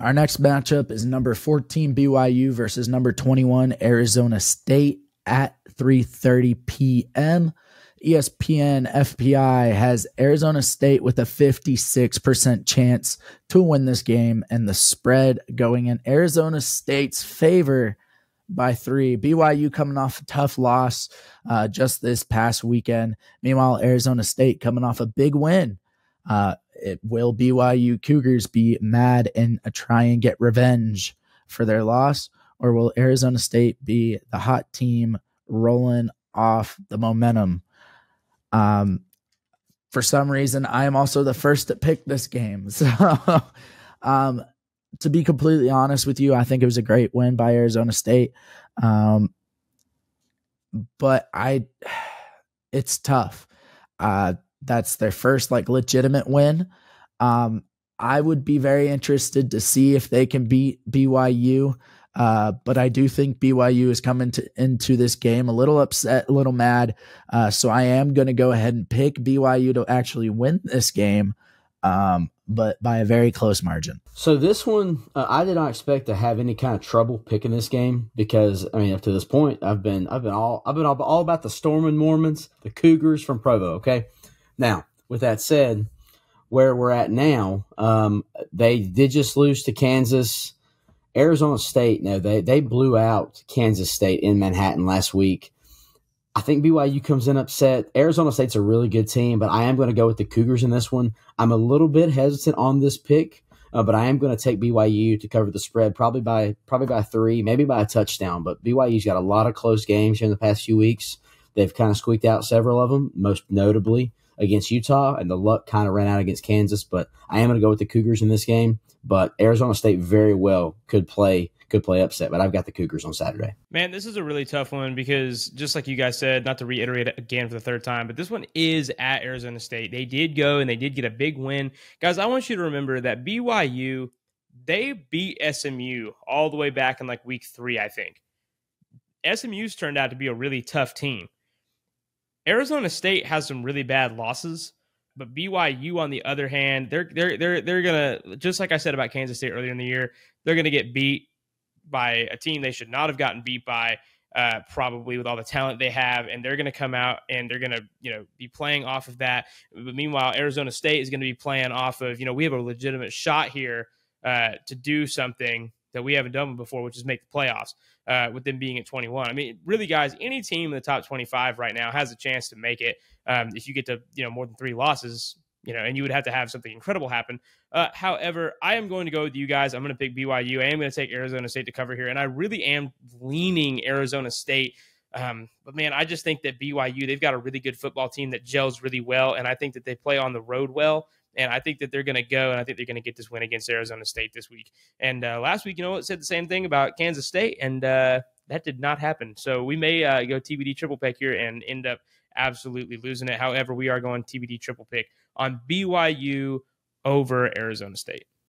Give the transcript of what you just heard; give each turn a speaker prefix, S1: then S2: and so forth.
S1: Our next matchup is number 14 BYU versus number 21 Arizona State at 3:30 p.m. ESPN FPI has Arizona State with a 56% chance to win this game, and the spread going in Arizona State's favor by 3. BYU coming off a tough loss just this past weekend. Meanwhile, Arizona State coming off a big win. Will BYU Cougars be mad and try and get revenge for their loss, or will Arizona State be the hot team rolling off the momentum? For some reason, I am also the first to pick this game. So, to be completely honest with you, I think it was a great win by Arizona State. But it's tough. That's their first legitimate win. I would be very interested to see if they can beat BYU. But I do think BYU is coming into this game a little upset, a little mad. So I am going to go ahead and pick BYU to actually win this game, but by a very close margin.
S2: So this one, I did not expect to have any kind of trouble picking this game because, I mean, up to this point, I've been all about the Stormin' Mormons, the Cougars from Provo. Okay, now with that said, where we're at now, they did just lose to Kansas. Arizona State, no, they blew out Kansas State in Manhattan last week. I think BYU comes in upset. Arizona State's a really good team, but I am going to go with the Cougars in this one. I'm a little bit hesitant on this pick, but I am going to take BYU to cover the spread, probably by 3, maybe by a touchdown. But BYU's got a lot of close games here in the past few weeks. They've kind of squeaked out several of them, most notably against Utah, and the luck kind of ran out against Kansas. But I am going to go with the Cougars in this game. But Arizona State very well could play upset, but I've got the Cougars on Saturday.
S3: Man, this is a really tough one because just like you guys said, not to reiterate it again for the third time, but this one is at Arizona State. They did go and they did get a big win. Guys, I want you to remember that BYU, they beat SMU all the way back in week 3, I think. SMU's turned out to be a really tough team. Arizona State has some really bad losses, but BYU, on the other hand, they're gonna, just like I said about Kansas State earlier in the year, they're gonna get beat by a team they should not have gotten beat by, probably with all the talent they have, and they're gonna come out and they're gonna be playing off of that. But meanwhile, Arizona State is gonna be playing off of we have a legitimate shot here to do something that we haven't done before, which is make the playoffs. With them being at 21. I mean, really, guys, any team in the top 25 right now has a chance to make it. If you get to, more than 3 losses, and you would have to have something incredible happen. However, I am going to go with you guys. I'm going to pick BYU. I am going to take Arizona State to cover here, and I really am leaning Arizona State. But man, I just think that BYU, they've got a really good football team that gels really well, and I think that they play on the road well. And I think that they're going to go, and I think they're going to get this win against Arizona State this week. And last week, it said the same thing about Kansas State, and that did not happen. So we may go TBD triple pick here and end up absolutely losing it. However, we are going TBD triple pick on BYU over Arizona State.